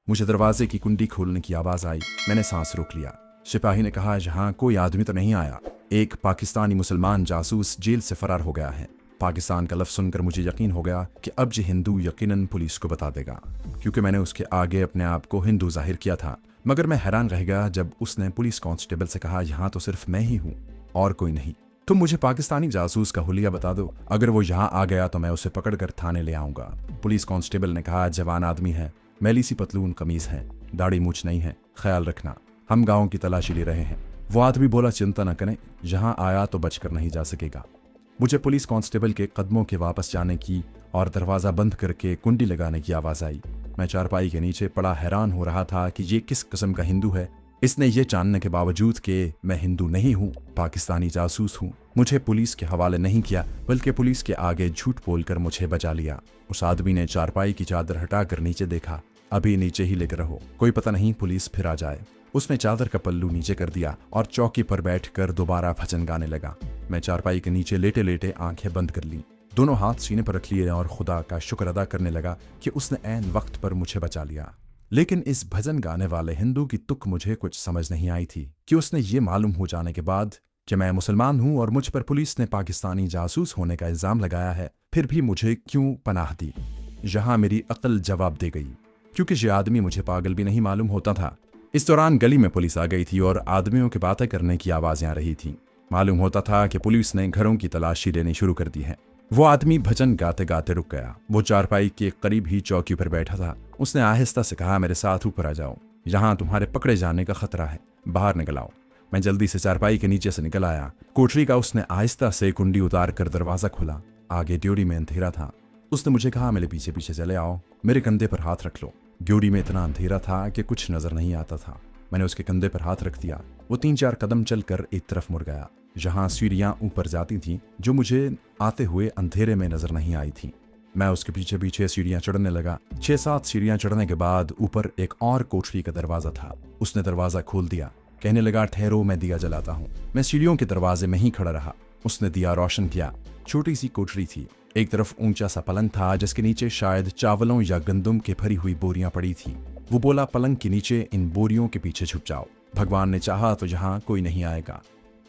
मुझे दरवाजे की कुंडी खोलने की आवाज आई। मैंने सांस रोक लिया। सिपाही ने कहा, यहाँ कोई आदमी तो नहीं आया। एक पाकिस्तानी मुसलमान जासूस जेल से फरार हो गया है। पाकिस्तान का लफ्ज सुनकर मुझे यकीन हो गया कि अब ये हिंदू यकीनन पुलिस को बता देगा, क्योंकि मैंने उसके आगे अपने आप को हिंदू जाहिर किया था। मगर मैं हैरान रह गया जब उसने पुलिस कांस्टेबल से कहा, यहाँ तो सिर्फ मैं ही हूँ और कोई नहीं। तुम मुझे पाकिस्तानी जासूस का हुलिया बता दो। अगर वो यहाँ आ गया तो मैं उसे पकड़कर थाने ले आऊंगा। पुलिस कांस्टेबल ने कहा, जवान आदमी है, मैली सी पतलून कमीज है, दाढ़ी मूछ नहीं है, ख्याल रखना, हम गाँव की तलाशी ले रहे हैं। वो आदमी बोला, चिंता न करें, जहाँ आया तो बचकर नहीं जा सकेगा। मुझे पुलिस कांस्टेबल के कदमों के वापस जाने की और दरवाज़ा बंद करके कुंडी लगाने की आवाज़ आई। मैं चारपाई के नीचे पड़ा हैरान हो रहा था कि ये किस किस्म का हिंदू है। इसने ये जानने के बावजूद कि मैं हिंदू नहीं हूँ, पाकिस्तानी जासूस हूँ, मुझे पुलिस के हवाले नहीं किया, बल्कि पुलिस के आगे झूठ बोलकर मुझे बचा लिया। उस आदमी ने चारपाई की चादर हटाकर नीचे देखा। अभी नीचे ही लेकर रहो, कोई पता नहीं पुलिस फिर आ जाए। उसने चादर का पल्लू नीचे कर दिया और चौकी पर बैठकर दोबारा भजन गाने लगा। मैं चारपाई के नीचे लेटे लेटे आंखें बंद कर ली, दोनों हाथ सीने पर रख लिए और खुदा का शुक्र अदा करने लगा कि उसने ऐन वक्त पर मुझे बचा लिया। लेकिन इस भजन गाने वाले हिंदू की तुक मुझे कुछ समझ नहीं आई थी कि उसने ये मालूम हो जाने के बाद कि मैं मुसलमान हूं और मुझ पर पुलिस ने पाकिस्तानी जासूस होने का इल्जाम लगाया है, फिर भी मुझे क्यों पनाह दी। यहाँ मेरी अक्ल जवाब दे गई, क्योंकि ये आदमी मुझे पागल भी नहीं मालूम होता था। इस दौरान गली में पुलिस आ गई थी और आदमियों की बातें करने की आवाजें आ रही थी। मालूम होता था कि पुलिस ने घरों की तलाशी लेनी शुरू कर दी है। वो आदमी भजन गाते गाते रुक गया। वो चारपाई के करीब ही चौकी पर बैठा था। उसने आहिस्ता से कहा, मेरे साथ ऊपर आ जाओ, यहाँ तुम्हारे पकड़े जाने का खतरा है, बाहर निकल आओ। मैं जल्दी से चारपाई के नीचे से निकल आया। कोठरी का उसने आहिस्ता से कुंडी उतार कर दरवाजा खोला। आगे ड्योरी में अंधेरा था। उसने मुझे कहा, मेरे पीछे पीछे चले आओ, मेरे कंधे पर हाथ रख लो। ड्योरी में इतना अंधेरा था कि कुछ नजर नहीं आता था। मैंने उसके कंधे पर हाथ रख दिया। वो 3-4 कदम चलकर एक तरफ मुड़ गया, जहां सीढ़ियां ऊपर जाती थीं, जो मुझे आते हुए अंधेरे में नजर नहीं आई थी। मैं उसके पीछे पीछे सीढ़ियां चढ़ने लगा। 6-7 सीढ़ियां चढ़ने के बाद ऊपर एक और कोठरी का दरवाजा था। उसने दरवाजा खोल दिया, कहने लगा, ठहरो, मैं दिया जलाता हूँ। मैं सीढ़ियों के दरवाजे में ही खड़ा रहा। उसने दिया रोशन किया। छोटी सी कोठरी थी। एक तरफ ऊंचा सा पलंग था, जिसके नीचे शायद चावलों या गंदुम के भरी हुई बोरियां पड़ी थी। वो बोला, पलंग के नीचे इन बोरियों के पीछे छुप जाओ, भगवान ने चाहा तो यहाँ कोई नहीं आएगा।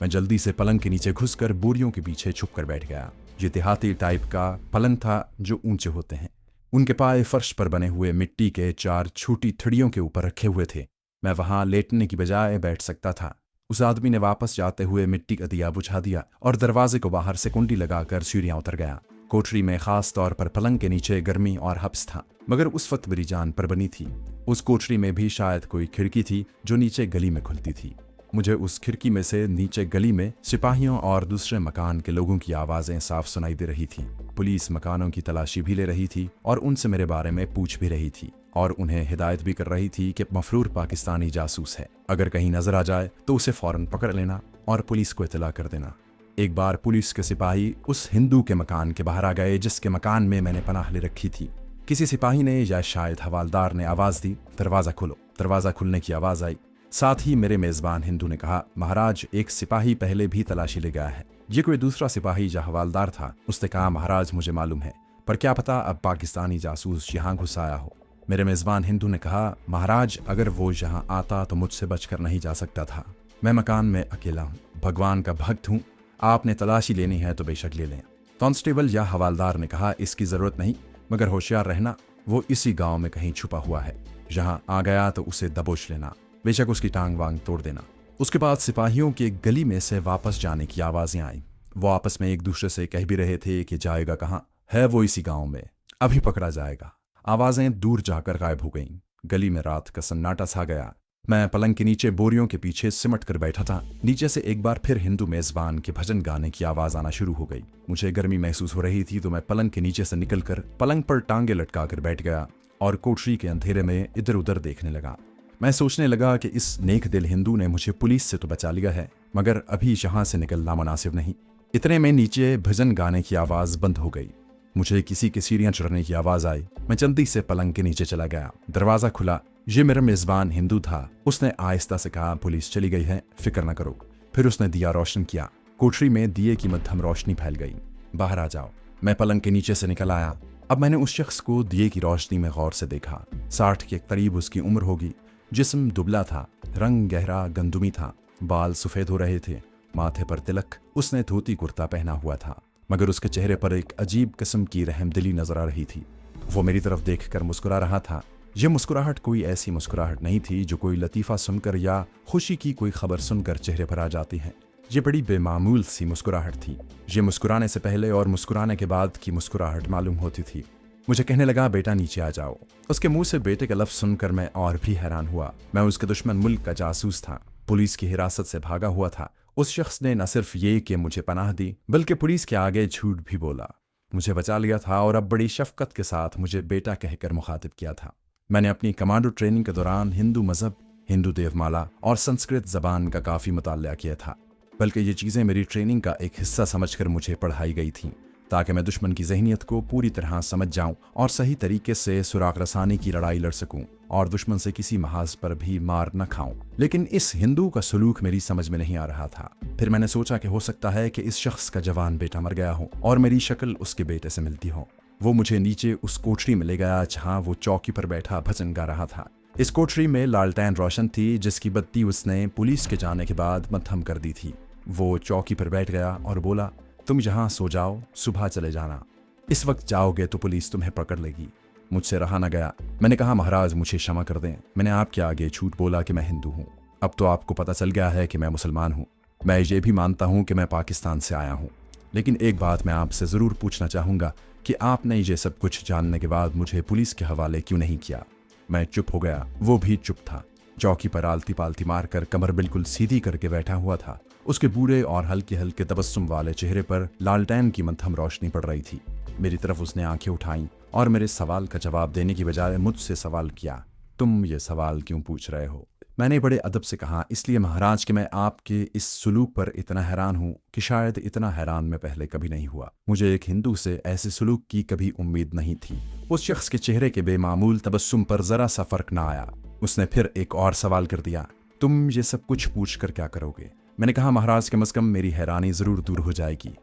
मैं जल्दी से पलंग के नीचे घुसकर बोरियों के पीछे छुप कर बैठ गया। ये देहाती टाइप का पलंग था जो ऊंचे होते हैं। उनके पाए फर्श पर बने हुए मिट्टी के 4 छोटी थड़ियों के ऊपर रखे हुए थे। मैं वहां लेटने की बजाय बैठ सकता था। उस आदमी ने वापस जाते हुए मिट्टी का दिया बुझा दिया और दरवाजे को बाहर से कुंडी लगाकर सीढ़ियां उतर गया। कोठरी में खास तौर पर पलंग के नीचे गर्मी और हब्स था, मगर उस वक्त मेरी जान पर बनी थी। उस कोठरी में भी शायद कोई खिड़की थी जो नीचे गली में खुलती थी। मुझे उस खिड़की में से नीचे गली में सिपाहियों और दूसरे मकान के लोगों की आवाजें साफ सुनाई दे रही थी। पुलिस मकानों की तलाशी भी ले रही थी और उनसे मेरे बारे में पूछ भी रही थी और उन्हें हिदायत भी कर रही थी कि मफरूर पाकिस्तानी जासूस है, अगर कहीं नजर आ जाए तो उसे फौरन पकड़ लेना और पुलिस को इतला कर देना। एक बार पुलिस के सिपाही उस हिंदू के मकान के बाहर आ गए जिसके मकान में मैंने पनाह ले रखी थी। किसी सिपाही ने या शायद हवालदार ने आवाज दी, दरवाजा खोलो। दरवाजा खुलने की आवाज आई। साथ ही मेरे मेजबान हिंदू ने कहा, महाराज, एक सिपाही पहले भी तलाशी ले गया है। ये कोई दूसरा सिपाही या हवालदार था। उसने कहा, महाराज, मुझे मालूम है, पर क्या पता अब पाकिस्तानी जासूस यहाँ घुस आया हो। मेरे मेजबान हिंदू ने कहा, महाराज, अगर वो यहाँ आता तो मुझसे बचकर नहीं जा सकता था। मैं मकान में अकेला हूँ, भगवान का भक्त हूँ। आपने तलाशी लेनी है तो बेशक ले लें। कांस्टेबल या हवालदार ने कहा, इसकी जरूरत नहीं, मगर होशियार रहना, वो इसी गांव में कहीं छुपा हुआ है। जहां आ गया तो उसे दबोच लेना, बेशक उसकी टांग वांग तोड़ देना। उसके बाद सिपाहियों की गली में से वापस जाने की आवाजें आई। वो आपस में एक दूसरे से कह भी रहे थे कि जाएगा कहाँ, है वो इसी गांव में, अभी पकड़ा जाएगा। आवाजें दूर जाकर गायब हो गईं। गली में रात का सन्नाटा छा गया। मैं पलंग के नीचे बोरियों के पीछे सिमट कर बैठा था। नीचे से एक बार फिर हिंदू मेजबान के भजन गाने की आवाज आना शुरू हो गई। मुझे गर्मी महसूस हो रही थी तो मैं पलंग के नीचे से निकलकर पलंग पर टांगे लटका कर बैठ गया और कोठरी के अंधेरे में इधर उधर देखने लगा। मैं सोचने लगा कि इस नेक दिल हिंदू ने मुझे पुलिस से तो बचा लिया है, मगर अभी यहाँ से निकलना मुनासिब नहीं। इतने में नीचे भजन गाने की आवाज बंद हो गई। मुझे किसी की सीढ़ियां चढ़ने की आवाज आई। मैं जल्दी से पलंग के नीचे चला गया। दरवाजा खुला। ये मेरा मेजबान हिंदू था। उसने आहिस्ता से कहा, पुलिस चली गई है, फिक्र न करो। फिर उसने दिया रोशन किया। कोठरी में दिए की मध्यम रोशनी फैल गई। बाहर आ जाओ। मैं पलंग के नीचे से निकल आया। अब मैंने उस शख्स को दिए की रोशनी में गौर से देखा। 60 के करीब उसकी उम्र होगी। जिस्म दुबला था, रंग गहरा गंदुमी था, बाल सफ़ेद हो रहे थे, माथे पर तिलक। उसने धोती कुर्ता पहना हुआ था, मगर उसके चेहरे पर एक अजीब किस्म की रहमदिली नजर आ रही थी। वो मेरी तरफ देखकर मुस्कुरा रहा था। यह मुस्कुराहट कोई ऐसी मुस्कुराहट नहीं थी जो कोई लतीफ़ा सुनकर या खुशी की कोई खबर सुनकर चेहरे पर आ जाती है। ये बड़ी बेमामूल सी मुस्कुराहट थी। ये मुस्कुराने से पहले और मुस्कुराने के बाद की मुस्कुराहट मालूम होती थी। मुझे कहने लगा, बेटा नीचे आ जाओ। उसके मुंह से बेटे का लफ्ज़ सुनकर मैं और भी हैरान हुआ। मैं उसके दुश्मन मुल्क का जासूस था, पुलिस की हिरासत से भागा हुआ था। उस शख्स ने न सिर्फ ये कि मुझे पनाह दी, बल्कि पुलिस के आगे झूठ भी बोला। मुझे बचा लिया था और अब बड़ी शफकत के साथ मुझे बेटा कहकर मुखातिब किया था। मैंने अपनी कमांडो ट्रेनिंग के दौरान हिंदू मजहब, हिंदू देवमाला और संस्कृत जबान का काफ़ी मुताल्ला किया था, बल्कि ये चीज़ें मेरी ट्रेनिंग का एक हिस्सा समझकर मुझे पढ़ाई गई थीं, ताकि मैं दुश्मन की जहनीत को पूरी तरह समझ जाऊं और सही तरीके से सुराग रसानी की लड़ाई लड़ सकूं और दुश्मन से किसी महाज पर भी मार न खाऊं। लेकिन इस हिंदू का सलूक मेरी समझ में नहीं आ रहा था। फिर मैंने सोचा कि हो सकता है कि इस शख्स का जवान बेटा मर गया हो और मेरी शक्ल उसके बेटे से मिलती हो। वो मुझे नीचे उस कोठरी में ले गया जहाँ वो चौकी पर बैठा भजन गा रहा था। इस कोठरी में लालटेन रोशन थी, जिसकी बत्ती उसने पुलिस के जाने के बाद मत्थम कर दी थी। वो चौकी पर बैठ गया और बोला, तुम यहाँ सो जाओ, सुबह चले जाना। इस वक्त जाओगे तो पुलिस तुम्हें पकड़ लेगी। मुझसे रहा न गया। मैंने कहा, महाराज मुझे क्षमा कर दें, मैंने आपके आगे झूठ बोला कि मैं हिंदू हूँ। अब तो आपको पता चल गया है कि मैं मुसलमान हूँ। मैं ये भी मानता हूँ कि मैं पाकिस्तान से आया हूँ, लेकिन एक बात मैं आपसे ज़रूर पूछना चाहूँगा कि आपने ये सब कुछ जानने के बाद मुझे पुलिस के हवाले क्यों नहीं किया। मैं चुप हो गया। वो भी चुप था। चौकी पर आलती पालती मारकर कमर बिल्कुल सीधी करके बैठा हुआ था। उसके बूढ़े और हल्के हल्के तबस्सुम वाले चेहरे पर लालटेन की मंथम रोशनी पड़ रही थी। मेरी तरफ उसने आंखें उठाईं और मेरे सवाल का जवाब देने की बजाय मुझसे सवाल किया, तुम ये सवाल क्यों पूछ रहे हो? मैंने बड़े अदब से कहा, इसलिए महाराज कि मैं आपके इस सुलूक पर इतना हैरान हूँ कि शायद इतना हैरान मैं पहले कभी नहीं हुआ। मुझे एक हिंदू से ऐसे सुलूक की कभी उम्मीद नहीं थी। उस शख्स के चेहरे के बेमामूल तबस्सुम पर जरा सा फर्क ना आया। उसने फिर एक और सवाल कर दिया, तुम ये सब कुछ पूछ कर क्या करोगे? मैंने कहा, महाराज कम से कम मेरी हैरानी जरूर दूर हो जाएगी।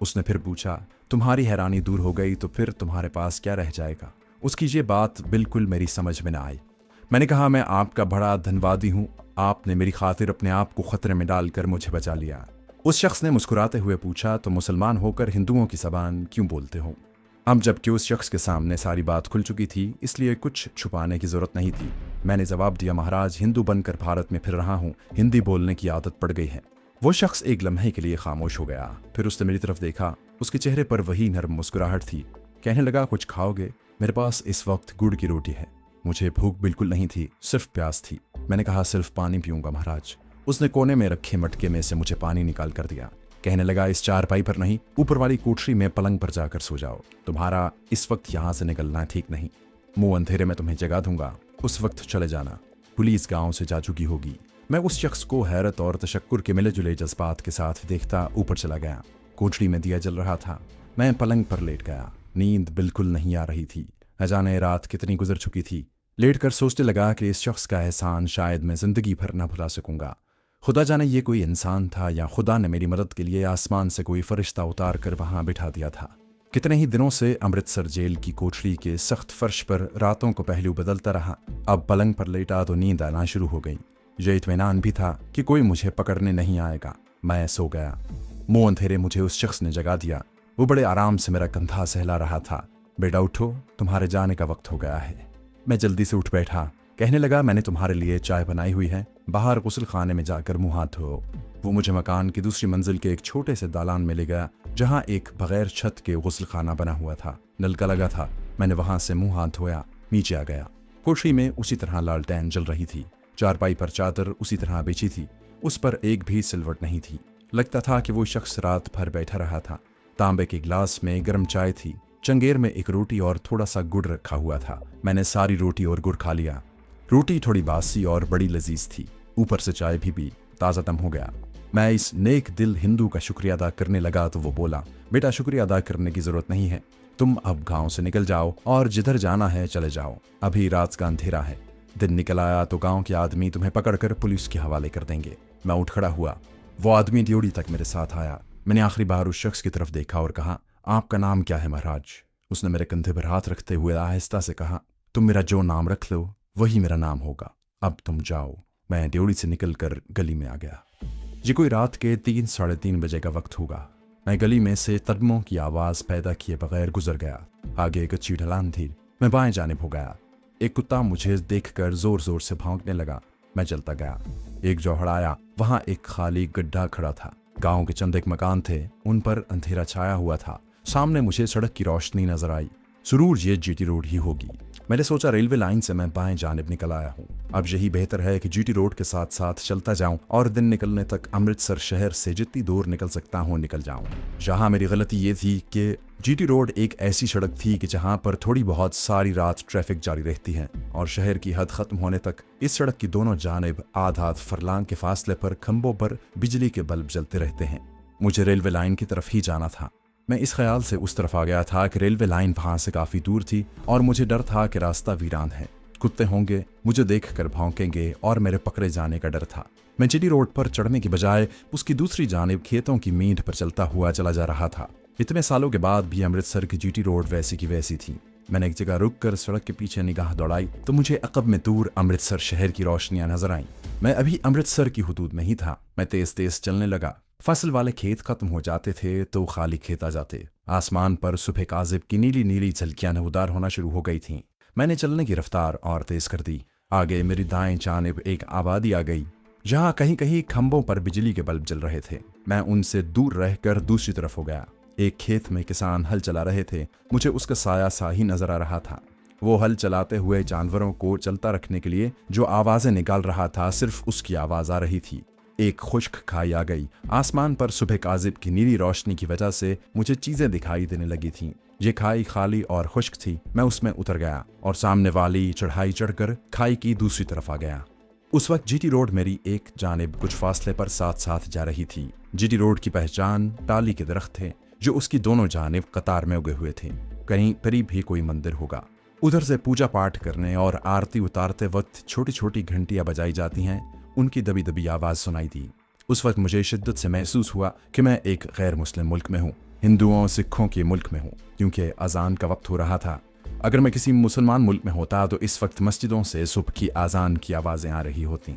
उसने फिर पूछा, तुम्हारी हैरानी दूर हो गई तो फिर तुम्हारे पास क्या रह जाएगा? उसकी ये बात बिल्कुल मेरी समझ में न आई। मैंने कहा, मैं आपका बड़ा धन्यवादी हूँ, आपने मेरी खातिर अपने आप को खतरे में डालकर मुझे बचा लिया। उस शख्स ने मुस्कुराते हुए पूछा, तो मुसलमान होकर हिंदुओं की ज़बान क्यों बोलते हो? अब जबकि उस शख्स के सामने सारी बात खुल चुकी थी, इसलिए कुछ छुपाने की ज़रूरत नहीं थी। मैंने जवाब दिया, महाराज हिंदू बनकर भारत में फिर रहा हूँ, हिंदी बोलने की आदत पड़ गई है। वो शख्स एक लम्हे के लिए खामोश हो गया। फिर उसने मेरी तरफ देखा। उसके चेहरे पर वही नर्म मुस्कुराहट थी। कहने लगा, कुछ खाओगे? मेरे पास इस वक्त गुड़ की रोटी है। मुझे भूख बिल्कुल नहीं थी, सिर्फ प्यास थी। मैंने कहा, सिर्फ पानी पीऊंगा महाराज। उसने कोने में रखे मटके में से मुझे पानी निकाल कर दिया। कहने लगा, इस चारपाई पर नहीं, ऊपर वाली कोठरी में पलंग पर जाकर सो जाओ। तुम्हारा इस वक्त यहाँ से निकलना ठीक नहीं। मुंह अंधेरे में तुम्हें जगा दूंगा, उस वक्त चले जाना। पुलिस गांव से जा चुकी होगी। मैं उस शख्स को हैरत और तशक्कुर के मिले जुले जज्बात के साथ देखता ऊपर चला गया। कोठरी में दिया जल रहा था। मैं पलंग पर लेट गया। नींद बिल्कुल नहीं आ रही थी। न जाने रात कितनी गुजर चुकी थी। लेट कर सोचने लगा कि इस शख्स का एहसान शायद मैं जिंदगी भर न भुला सकूंगा। खुदा जाने ये कोई इंसान था या खुदा ने मेरी मदद के लिए आसमान से कोई फरिश्ता उतार कर वहां बिठा दिया था। कितने ही दिनों से अमृतसर जेल की कोठरी के सख्त फर्श पर रातों को पहलू बदलता रहा। अब पलंग पर लेटा तो नींद आना शुरू हो गई। ये इत्मीनान भी था कि कोई मुझे पकड़ने नहीं आएगा। मैं सो गया। मुंह अंधेरे मुझे उस शख्स ने जगा दिया। वो बड़े आराम से मेरा कंधा सहला रहा था। बेटा उठो, तुम्हारे जाने का वक्त हो गया है। मैं जल्दी से उठ बैठा। कहने लगा, मैंने तुम्हारे लिए चाय बनाई हुई है, बाहर गुस्ल खाने में जाकर मुंह हाथ धो। वो मुझे मकान की दूसरी मंजिल के एक छोटे से दालान में ले गया, जहां एक बगैर छत के गुस्ल खाना बना हुआ था। नलका लगा था। मैंने वहां से मुंह हाथ धोया, नीचे आ गया। कोठरी में उसी तरह लालटेन जल रही थी। चारपाई पर चादर उसी तरह बिछी थी। उस पर एक भी सिलवट नहीं थी। लगता था कि वो शख्स रात भर बैठा रहा था। तांबे के गिलास में गर्म चाय थी। चंगेर में एक रोटी और थोड़ा सा गुड़ रखा हुआ था। मैंने सारी रोटी और गुड़ खा लिया। रोटी थोड़ी बासी और बड़ी लजीज थी। ऊपर से चाय भी पी, ताज़ा दम हो गया। मैं इस नेक दिल हिंदू का शुक्रिया अदा करने लगा तो वो बोला, बेटा शुक्रिया अदा करने की जरूरत नहीं है। तुम अब गांव से निकल जाओ और जिधर जाना है चले जाओ। अभी रात का अंधेरा है। दिन निकल आया तो गांव के आदमी तुम्हें पकड़कर पुलिस के हवाले कर देंगे। मैं उठ खड़ा हुआ। वो आदमी ड्योढ़ी तक मेरे साथ आया। मैंने आखिरी बार उस शख्स की तरफ देखा और कहा, आपका नाम क्या है महाराज? उसने मेरे कंधे पर हाथ रखते हुए आहिस्ता से कहा, तुम मेरा जो नाम रख लो वही मेरा नाम होगा, अब तुम जाओ। मैं ड्योढ़ी से निकलकर गली में आ गया। ये कोई रात के 3-3:30 बजे का वक्त होगा। मैं गली में से कदमों की आवाज़ पैदा किए बगैर गुजर गया। आगे एक अच्छी ढलान थी। मैं बाएं जानिब हो गया। एक कुत्ता मुझे देखकर जोर जोर से भौंकने लगा। मैं चलता गया। एक जौहड़ आया। वहां एक खाली गड्ढा खड़ा था। गांव के चंद एक मकान थे, उन पर अंधेरा छाया हुआ था। सामने मुझे सड़क की रोशनी नजर आई। जरूर ये जीटी रोड ही होगी। मैंने सोचा रेलवे लाइन से मैं बाएं जानिब निकल आया हूँ। अब यही बेहतर है कि जीटी रोड के साथ साथ चलता जाऊं और दिन निकलने तक अमृतसर शहर से जितनी दूर निकल सकता हूँ निकल जाऊं। जहां मेरी गलती ये थी कि जीटी रोड एक ऐसी सड़क थी कि जहां पर थोड़ी बहुत सारी रात ट्रैफिक जारी रहती है और शहर की हद खत्म होने तक इस सड़क की दोनों जानिब आध फरलांग के फासले पर खंभों पर बिजली के बल्ब जलते रहते हैं। मुझे रेलवे लाइन की तरफ ही जाना था। मैं इस ख्याल से उस तरफ आ गया था कि रेलवे लाइन वहां से काफी दूर थी और मुझे डर था कि रास्ता वीरान है, कुत्ते होंगे, मुझे देखकर भौंकेंगे और मेरे पकड़े जाने का डर था। मैं जीटी रोड पर चढ़ने की बजाय उसकी दूसरी जानिब खेतों की मींठ पर चलता हुआ चला जा रहा था। इतने सालों के बाद भी अमृतसर की जीटी रोड वैसी की वैसी थी। मैंने एक जगह रुककर सड़क के पीछे निगाह दौड़ाई तो मुझे अकब में दूर अमृतसर शहर की रोशनियां नजर आईं। मैं अभी अमृतसर की हुदूद में ही था। मैं तेज तेज चलने लगा। फसल वाले खेत खत्म हो जाते थे तो खाली खेत आ जाते। आसमान पर सुबह काजिब की नीली नीली झलकियां नमूदार होना शुरू हो गई थीं। मैंने चलने की रफ्तार और तेज कर दी। आगे मेरी दाएं जानिब एक आबादी आ गई जहां कहीं कहीं खंभों पर बिजली के बल्ब जल रहे थे। मैं उनसे दूर रहकर दूसरी तरफ हो गया। एक खेत में किसान हल चला रहे थे। मुझे उसका साया सा ही नजर आ रहा था। वो हल चलाते हुए जानवरों को चलता रखने के लिए जो आवाजें निकाल रहा था, सिर्फ उसकी आवाज आ रही थी। एक खुश्क खाई आ गई। आसमान पर सुबह काजिब की नीली रोशनी की वजह से मुझे चीजें दिखाई देने लगी थीं। ये खाई खाली और खुश्क थी। मैं उसमें उतर गया और सामने वाली चढ़ाई चढ़कर खाई की दूसरी तरफ आ गया। उस वक्त जीटी रोड मेरी एक जानिब कुछ फासले पर साथ साथ जा रही थी। जीटी रोड की पहचान टाली के दरख्त थे जो उसकी दोनों जानिब कतार में उगे हुए थे। कहीं करीब ही कोई मंदिर होगा। उधर से पूजा पाठ करने और आरती उतारते वक्त छोटी छोटी घंटियां बजाई जाती हैं। उनकी दबी दबी आवाज सुनाई दी। उस वक्त मुझे शिद्दत से महसूस हुआ कि मैं एक गैर मुस्लिम मुल्क में हूँ, हिंदुओं सिखों के मुल्क में हूँ, क्योंकि अजान का वक्त हो रहा था। अगर मैं किसी मुसलमान मुल्क में होता तो इस वक्त मस्जिदों से सुबह की अजान की आवाज़ें आ रही होती।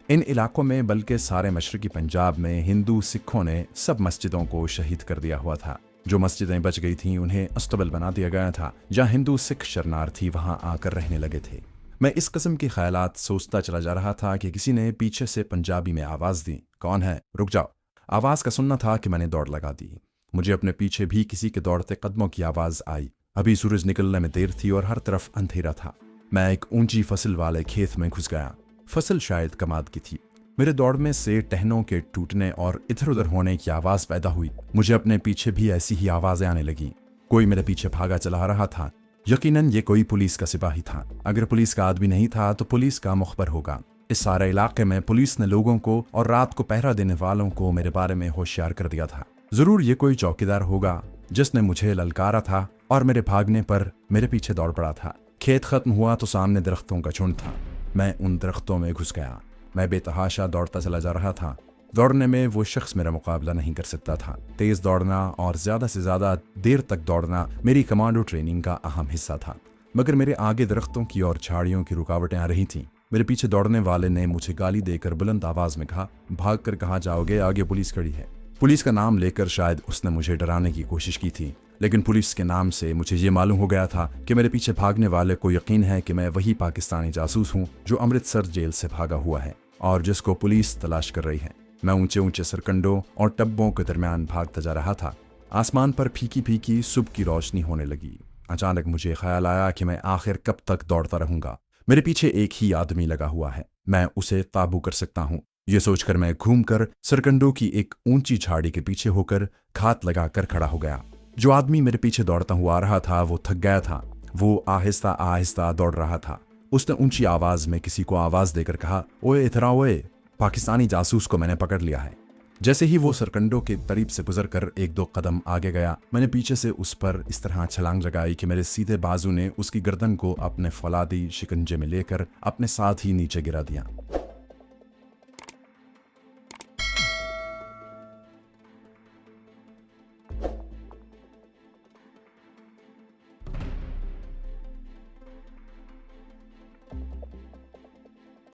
इन इलाकों में बल्कि सारे मशरकी पंजाब में हिंदू सिखों ने सब मस्जिदों को शहीद कर दिया हुआ था। जो मस्जिदें बच गई थीं उन्हें अस्तबल बना दिया गया था। जहाँ हिंदू सिख शरणार्थी वहाँ आकर रहने लगे थे। मैं इस किस्म के ख्यालात सोचता चला जा रहा था कि किसी ने पीछे से पंजाबी में आवाज़ दी, कौन है, रुक जाओ। आवाज़ का सुनना था कि मैंने दौड़ लगा दी। मुझे अपने पीछे भी किसी के दौड़ते कदमों की आवाज़ आई। अभी सूरज निकलने में देर थी और हर तरफ अंधेरा था। मैं एक ऊंची फसल वाले खेत में घुस गया। फसल शायद कमाद की थी। मेरे दौड़ में से टहनों के टूटने और इधर उधर होने की आवाज़ पैदा हुई। मुझे अपने पीछे भी ऐसी ही आवाज़ें आने लगी। कोई मेरे पीछे भागा चला रहा था। यकीनन ये कोई पुलिस का सिपाही था। अगर पुलिस का आदमी नहीं था तो पुलिस का मुखबर होगा। इस सारे इलाके में पुलिस ने लोगों को और रात को पहरा देने वालों को मेरे बारे में होशियार कर दिया था। जरूर ये कोई चौकीदार होगा जिसने मुझे ललकारा था और मेरे भागने पर मेरे पीछे दौड़ पड़ा था। खेत खत्म हुआ तो सामने दरख्तों का झुंड था। मैं उन दरख्तों में घुस गया। मैं बेतहाशा दौड़ता चला जा रहा था। दौड़ने में वो शख्स मेरा मुकाबला नहीं कर सकता था। तेज दौड़ना और ज्यादा से ज्यादा देर तक दौड़ना मेरी कमांडो ट्रेनिंग का अहम हिस्सा था। मगर मेरे आगे दरख्तों की और झाड़ियों की रुकावटें आ रही थीं। मेरे पीछे दौड़ने वाले ने मुझे गाली देकर बुलंद आवाज में कहा, भाग कर कहाँ जाओगे, आगे पुलिस खड़ी है। पुलिस का नाम लेकर शायद उसने मुझे डराने की कोशिश की थी, लेकिन पुलिस के नाम से मुझे ये मालूम हो गया था कि मेरे पीछे भागने वाले को यकीन है कि मैं वही पाकिस्तानी जासूस हूँ जो अमृतसर जेल से भागा हुआ है और जिसको पुलिस तलाश कर रही है। मैं ऊंचे ऊंचे सरकंडों और टब्बों के दरमियान भागता जा रहा था। आसमान पर फीकी फीकी सुबह की रोशनी होने लगी। अचानक मुझे ख्याल आया कि मैं आखिर कब तक दौड़ता रहूंगा। मेरे पीछे एक ही आदमी लगा हुआ है, मैं उसे काबू कर सकता हूँ। ये सोचकर मैं घूमकर सरकंडों की एक ऊंची झाड़ी के पीछे होकर घात लगाकर खड़ा हो गया। जो आदमी मेरे पीछे दौड़ता हुआ आ रहा था वो थक गया था। वो आहिस्ता आहिस्ता दौड़ रहा था। उसने ऊंची आवाज में किसी को आवाज देकर कहा, ओए इधर आओ, ओए, पाकिस्तानी जासूस को मैंने पकड़ लिया है। जैसे ही वो सरकंडों के करीब से गुजरकर एक दो कदम आगे गया, मैंने पीछे से उस पर इस तरह छलांग लगाई कि मेरे सीधे बाजू ने उसकी गर्दन को अपने फौलादी शिकंजे में लेकर अपने साथ ही नीचे गिरा दिया।